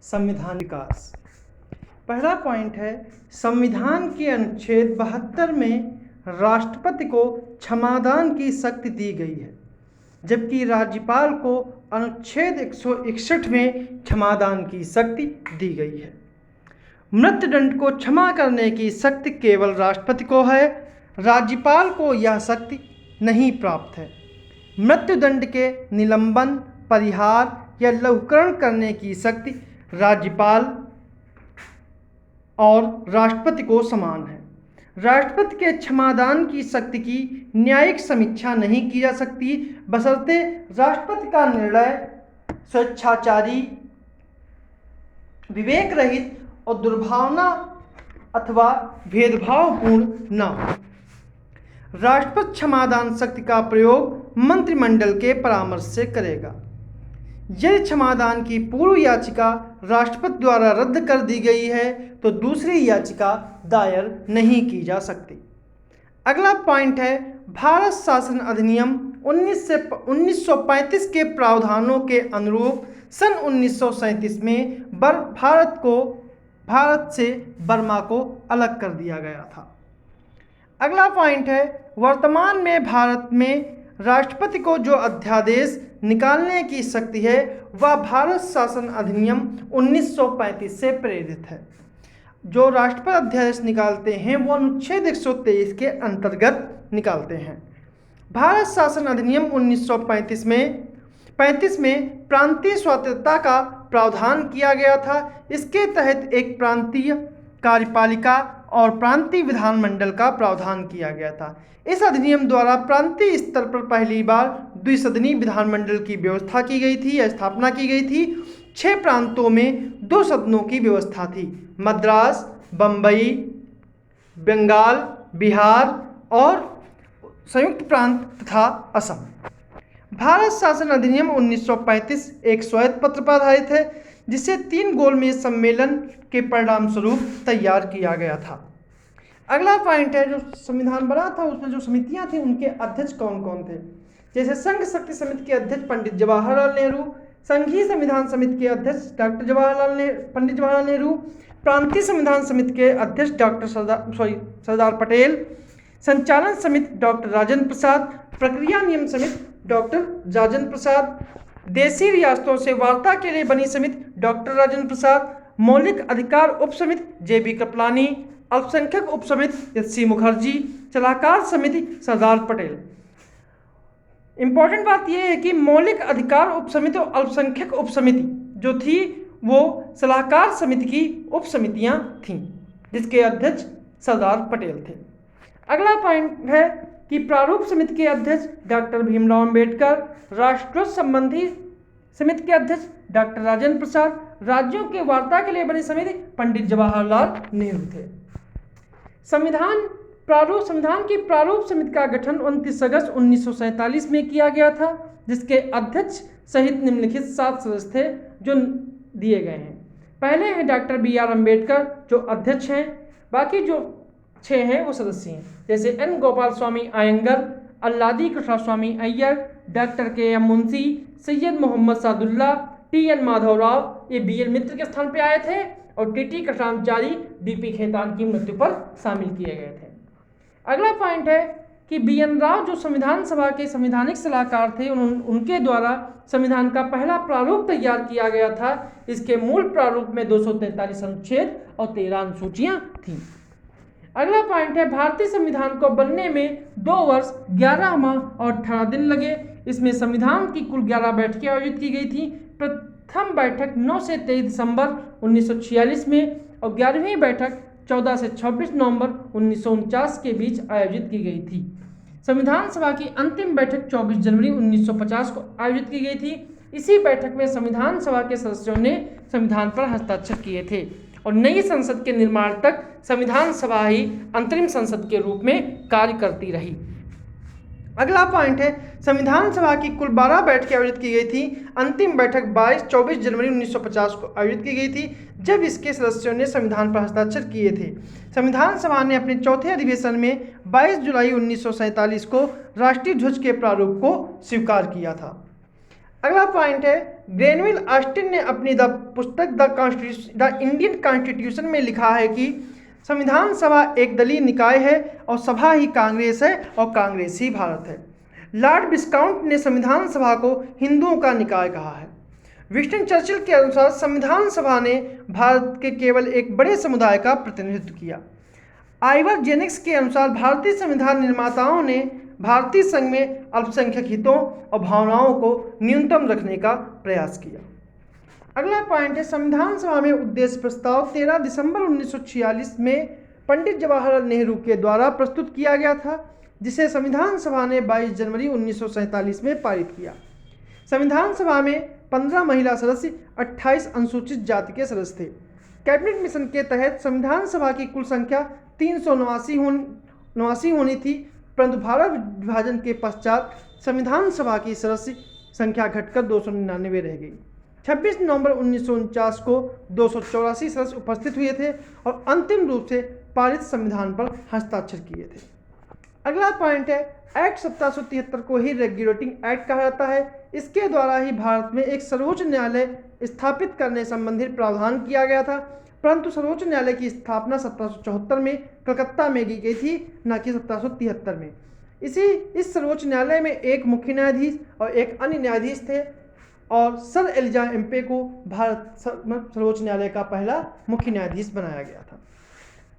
संविधान विकास। पहला पॉइंट है, संविधान के अनुच्छेद 72 में राष्ट्रपति को क्षमादान की शक्ति दी गई है, जबकि राज्यपाल को अनुच्छेद 161 में क्षमादान की शक्ति दी गई है। मृत्युदंड को क्षमा करने की शक्ति केवल राष्ट्रपति को है, राज्यपाल को यह शक्ति नहीं प्राप्त है। मृत्युदंड के निलंबन, परिहार या लघुकरण करने की शक्ति राज्यपाल और राष्ट्रपति को समान है। राष्ट्रपति के क्षमादान की शक्ति की न्यायिक समीक्षा नहीं की जा सकती, बशर्ते राष्ट्रपति का निर्णय स्वेच्छाचारी, विवेक रहित और दुर्भावना अथवा भेदभावपूर्ण न हो। राष्ट्रपति क्षमादान शक्ति का प्रयोग मंत्रिमंडल के परामर्श से करेगा। यदि क्षमादान की पूर्व याचिका राष्ट्रपति द्वारा रद्द कर दी गई है तो दूसरी याचिका दायर नहीं की जा सकती। अगला पॉइंट है, भारत शासन अधिनियम 1935 के प्रावधानों के अनुरूप सन 1937 में भारत से बर्मा को अलग कर दिया गया था। अगला पॉइंट है, वर्तमान में भारत में राष्ट्रपति को जो अध्यादेश निकालने की शक्ति है वह भारत शासन अधिनियम 1935 से प्रेरित है। जो राष्ट्रपति अध्यादेश निकालते हैं वो अनुच्छेद 123 के अंतर्गत निकालते हैं। भारत शासन अधिनियम 1935 में प्रांतीय स्वायत्तता का प्रावधान किया गया था। इसके तहत एक प्रांतीय कार्यपालिका और प्रांतीय विधानमंडल का प्रावधान किया गया था। इस अधिनियम द्वारा प्रांतीय स्तर पर पहली बार द्विसदनीय विधानमंडल की व्यवस्था की गई थी या स्थापना की गई थी। 6 प्रांतों में 2 सदनों की व्यवस्था थी, मद्रास, बम्बई, बंगाल, बिहार और संयुक्त प्रांत तथा असम। भारत शासन अधिनियम 1935 एक श्वेत पत्र पर आधारित है, जिसे 3 गोलमेज सम्मेलन के परिणाम स्वरूप तैयार किया गया था। अगला पॉइंट है, जो संविधान बना था उसमें जो समितियां थी उनके अध्यक्ष कौन कौन थे। जैसे संघ शक्ति समिति के अध्यक्ष पंडित जवाहरलाल नेहरू, संघीय संविधान समिति के अध्यक्ष पंडित जवाहरलाल नेहरू, प्रांतीय संविधान समिति के अध्यक्ष सरदार पटेल, संचालन समिति डॉक्टर राजेंद्र प्रसाद, प्रक्रिया नियम समिति डॉक्टर राजेंद्र प्रसाद, देशी रियासतों से वार्ता के लिए बनी समिति डॉक्टर राजेंद्र प्रसाद, मौलिक अधिकार उप समिति जे.बी. कृपलानी, अल्पसंख्यक उप समिति एच.सी. मुखर्जी, सलाहकार समिति सरदार पटेल। इंपॉर्टेंट बात यह है कि मौलिक अधिकार उप समिति और अल्पसंख्यक उप समिति जो थी वो सलाहकार समिति की उप समितियां थीं, जिसके अध्यक्ष सरदार पटेल थे। अगला पॉइंट है कि प्रारूप समिति के अध्यक्ष डॉक्टर भीमराव अंबेडकर, राष्ट्रध्वज संबंधी समिति के अध्यक्ष डॉक्टर राजेंद्र प्रसाद, राज्यों के वार्ता के लिए बनी समिति पंडित जवाहरलाल नेहरू थे। संविधान की प्रारूप समिति का गठन 29 अगस्त 1947 में किया गया था, जिसके अध्यक्ष सहित निम्नलिखित 7 सदस्य थे जो दिए गए हैं। पहले हैं डॉक्टर बी.आर. अम्बेडकर जो अध्यक्ष हैं, बाकी जो 6 हैं वो सदस्य हैं, जैसे N. Gopalaswami Ayyangar, Alladi Krishnaswamy Ayyar, doctor K M. Munshi, Syed Mohammad Saadulla, T N. Madhavrao ये बी.एल. मित्र के स्थान पर आए थे और टी.टी. कृष्णाचारी डी.पी. खेतान की मृत्यु पर शामिल किए गए थे। अगला पॉइंट है कि बी.एन. राव जो संविधान सभा के संवैधानिक सलाहकार थे, उनके द्वारा संविधान का पहला प्रारूप तैयार किया गया था। इसके मूल प्रारूप में 243 अनुच्छेद और 13 अनुसूचियां थीं। अगला पॉइंट है, भारतीय संविधान को बनने में 2 वर्ष 11 माह और 18 दिन लगे। इसमें संविधान की कुल 11 बैठकें आयोजित की गई थी। प्रथम बैठक 9 से 23 दिसंबर 1946 में और 11वीं बैठक 14 से 26 नवंबर 1949 के बीच आयोजित की गई थी। संविधान सभा की अंतिम बैठक 24 जनवरी 1950 को आयोजित की गई थी। इसी बैठक में संविधान सभा के सदस्यों ने संविधान पर हस्ताक्षर किए थे और नई संसद के निर्माण तक संविधान सभा ही अंतरिम संसद के रूप में कार्य करती रही। अगला पॉइंट है, संविधान सभा की कुल 12 बैठकें आयोजित की गई थी। अंतिम बैठक 24 जनवरी 1950 को आयोजित की गई थी, जब इसके सदस्यों ने संविधान पर हस्ताक्षर किए थे। संविधान सभा ने अपने चौथे अधिवेशन में 22 जुलाई 1947 को राष्ट्रीय ध्वज के प्रारूप को स्वीकार किया था। अगला पॉइंट है, ग्रेनविल ऑस्टिन ने अपनी पुस्तक द इंडियन कॉन्स्टिट्यूशन में लिखा है कि संविधान सभा एक दलीय निकाय है और सभा ही कांग्रेस है और कांग्रेस ही भारत है। लॉर्ड विस्काउंट ने संविधान सभा को हिंदुओं का निकाय कहा है। विंस्टन चर्चिल के अनुसार संविधान सभा ने भारत के केवल एक बड़े समुदाय का प्रतिनिधित्व किया। आइवर जेनिक्स के अनुसार भारतीय संविधान निर्माताओं ने भारतीय संघ में अल्पसंख्यक हितों और भावनाओं को न्यूनतम रखने का प्रयास किया। अगला पॉइंट है, संविधान सभा में उद्देश्य प्रस्ताव 13 दिसंबर 1946 में पंडित जवाहरलाल नेहरू के द्वारा प्रस्तुत किया गया था, जिसे संविधान सभा ने 22 जनवरी 1947 में पारित किया। संविधान सभा में 15 महिला सदस्य, 28 अनुसूचित जाति के सदस्य थे। कैबिनेट मिशन के तहत संविधान सभा की कुल संख्या 389 होनी थी, परंतु भारत विभाजन के पश्चात संविधान सभा की सदस्य संख्या घटकर 299 रह गई। 26 नवंबर 1949 को 284 सदस्य उपस्थित हुए थे और अंतिम रूप से पारित संविधान पर हस्ताक्षर किए थे। अगला पॉइंट है, एक्ट 1773 को ही रेगुलेटिंग एक्ट कहा जाता है। इसके द्वारा ही भारत में एक सर्वोच्च न्यायालय स्थापित करने संबंधी प्रावधान किया गया था, परंतु सर्वोच्च न्यायालय की स्थापना 1774 में कलकत्ता में की गई थी, न कि 1773 में। इस सर्वोच्च न्यायालय में एक मुख्य न्यायाधीश और एक अन्य न्यायाधीश थे और सर एलिजा एम्पे को भारत सर्वोच्च न्यायालय का पहला मुख्य न्यायाधीश बनाया गया था।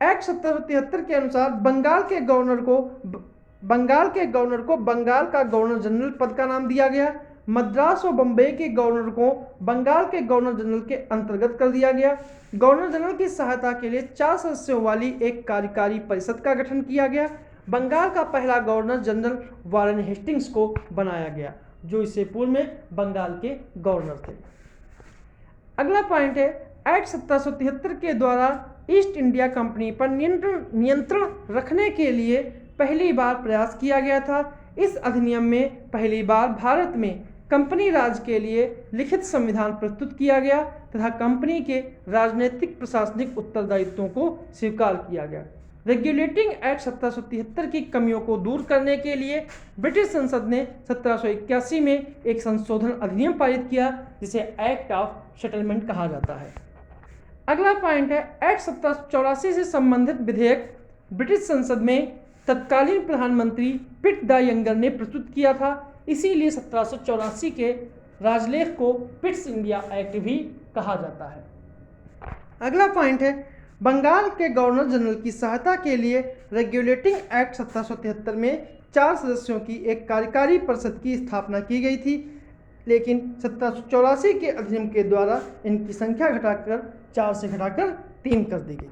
एक्ट 1773 के अनुसार बंगाल के गवर्नर को बंगाल का गवर्नर जनरल पद का नाम दिया गया। मद्रास और बम्बई के गवर्नर को बंगाल के गवर्नर जनरल के अंतर्गत कर दिया गया। गवर्नर जनरल की सहायता के लिए 4 सदस्यों वाली एक कार्यकारी परिषद का गठन किया गया। बंगाल का पहला गवर्नर जनरल वारेन हेस्टिंग्स को बनाया गया, जो इससे पूर्व में बंगाल के गवर्नर थे। अगला पॉइंट है, एक्ट 1773 के द्वारा ईस्ट इंडिया कंपनी पर नियंत्रण रखने के लिए पहली बार प्रयास किया गया था। इस अधिनियम में पहली बार भारत में कंपनी राज के लिए लिखित संविधान प्रस्तुत किया गया तथा कंपनी के राजनीतिक प्रशासनिक उत्तरदायित्वों को स्वीकार किया गया। रेगुलेटिंग एक्ट 1773 की कमियों को दूर करने के लिए ब्रिटिश संसद ने 1781 में एक संशोधन अधिनियम पारित किया, जिसे एक्ट ऑफ सेटलमेंट कहा जाता है। अगला पॉइंट है, एक्ट 1784 से संबंधित विधेयक ब्रिटिश संसद में तत्कालीन प्रधानमंत्री पिट द यंगर ने प्रस्तुत किया था, इसीलिए 1784 के राजलेख को पिट्स इंडिया एक्ट भी कहा जाता है। अगला पॉइंट है, बंगाल के गवर्नर जनरल की सहायता के लिए रेगुलेटिंग एक्ट 1773 में 4 सदस्यों की एक कार्यकारी परिषद की स्थापना की गई थी, लेकिन 1784 के अधिनियम के द्वारा इनकी संख्या घटाकर 4 से घटाकर 3 कर दी गई।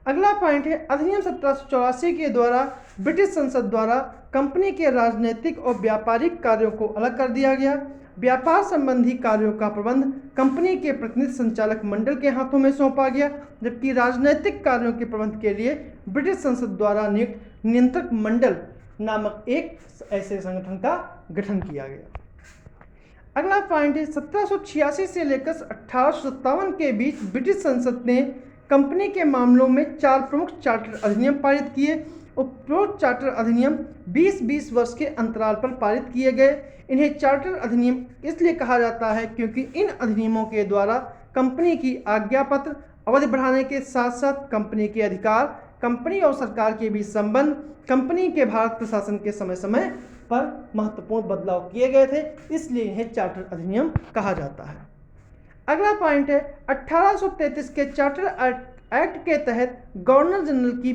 अगला पॉइंट है, अधिनियम 1784 के द्वारा ब्रिटिश संसद द्वारा कंपनी के राजनीतिक और व्यापारिक कार्यों को अलग कर दिया गया। व्यापार संबंधी कार्यों का प्रबंध कंपनी के प्रतिनिधि संचालक मंडल के हाथों में सौंपा गया, जबकि राजनीतिक कार्यों के प्रबंध के लिए ब्रिटिश संसद द्वारा नियुक्त नियंत्रक मंडल नामक एक ऐसे संगठन का गठन किया गया। अगला पॉइंट है, 1786 से लेकर 1857 के बीच ब्रिटिश संसद ने कंपनी के मामलों में 4 प्रमुख चार्टर अधिनियम पारित किए। उपरोक्त चार्टर अधिनियम 20-20 वर्ष के अंतराल पर पारित किए गए। इन्हें चार्टर अधिनियम इसलिए कहा जाता है क्योंकि इन अधिनियमों के द्वारा कंपनी की आज्ञापत्र अवधि बढ़ाने के साथ साथ कंपनी के अधिकार, कंपनी और सरकार के बीच संबंध, कंपनी के भारत प्रशासन के समय समय पर महत्वपूर्ण बदलाव किए गए थे, इसलिए इन्हें चार्टर अधिनियम कहा जाता है। अगला पॉइंट है, 1833 के चार्टर एक्ट के तहत गवर्नर जनरल की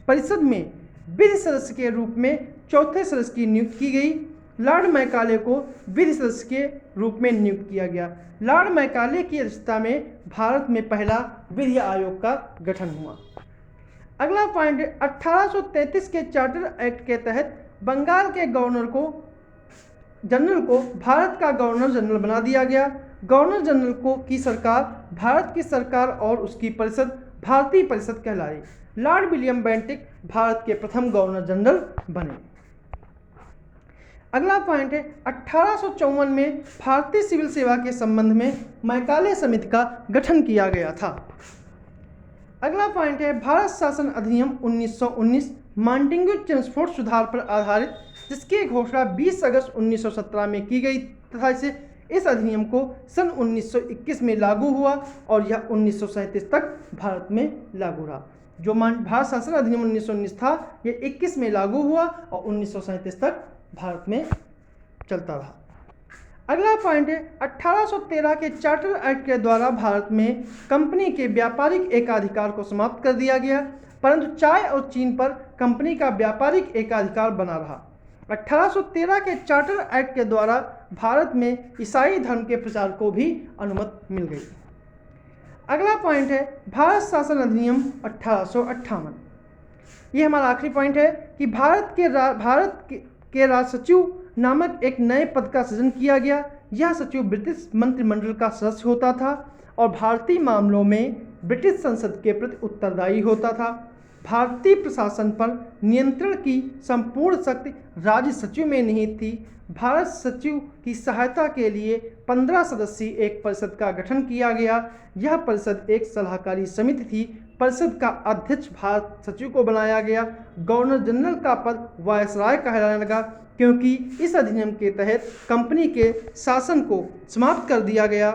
परिषद में विधि सदस्य के रूप में चौथे सदस्य की नियुक्ति की गई। लॉर्ड मैकाले को विधि सदस्य के रूप में नियुक्त किया गया। लॉर्ड मैकाले की अध्यक्षता में भारत में पहला विधि आयोग का गठन हुआ। अगला पॉइंट है, 1833 के चार्टर एक्ट के तहत बंगाल के जनरल को भारत का गवर्नर जनरल बना दिया गया। गवर्नर जनरल की सरकार भारत की सरकार और उसकी परिषद भारतीय परिषद कहलाई। लॉर्ड विलियम बेंटिक भारत के प्रथम गवर्नर जनरल बने। अगला पॉइंट है, 1854 में भारतीय सिविल सेवा के संबंध में मैकाले समिति का गठन किया गया था। अगला पॉइंट है, भारत शासन अधिनियम 1919 मांटेग्यू चेम्सफोर्ड सुधार पर आधारित, जिसकी घोषणा 20 अगस्त 1917 में की गई तथा इस अधिनियम को सन 1921 में लागू हुआ और यह 1937 तक भारत में लागू रहा। जो भारत शासन अधिनियम 1919 था, यह 21 में लागू हुआ और 1937 तक भारत में चलता रहा। अगला पॉइंट है 1813 के चार्टर एक्ट के द्वारा भारत में कंपनी के व्यापारिक एकाधिकार को समाप्त कर दिया गया, परंतु चाय और चीन पर कंपनी का व्यापारिक एकाधिकार बना रहा। 1813 के चार्टर एक्ट के द्वारा भारत में ईसाई धर्म के प्रचार को भी अनुमति मिल गई। अगला पॉइंट है भारत शासन अधिनियम 1858। ये हमारा आखिरी पॉइंट है कि भारत के राज सचिव नामक एक नए पद का सृजन किया गया। यह सचिव ब्रिटिश मंत्रिमंडल का सदस्य होता था और भारतीय मामलों में ब्रिटिश संसद के प्रति उत्तरदायी होता था। भारतीय प्रशासन पर नियंत्रण की संपूर्ण शक्ति राज्य सचिव में निहित थी। भारत सचिव की सहायता के लिए 15 सदस्यीय एक परिषद का गठन किया गया। यह परिषद एक सलाहकारी समिति थी। परिषद का अध्यक्ष भारत सचिव को बनाया गया। गवर्नर जनरल का पद वायसराय कहलाने लगा, क्योंकि इस अधिनियम के तहत कंपनी के शासन को समाप्त कर दिया गया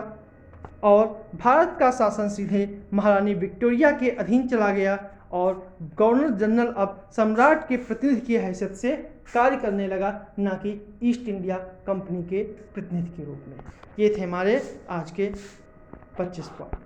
और भारत का शासन सीधे महारानी विक्टोरिया के अधीन चला गया और गवर्नर जनरल अब सम्राट के प्रतिनिधि की हैसियत से कार्य करने लगा, न कि ईस्ट इंडिया कंपनी के प्रतिनिधि के रूप में। ये थे हमारे आज के 25 पॉइंट।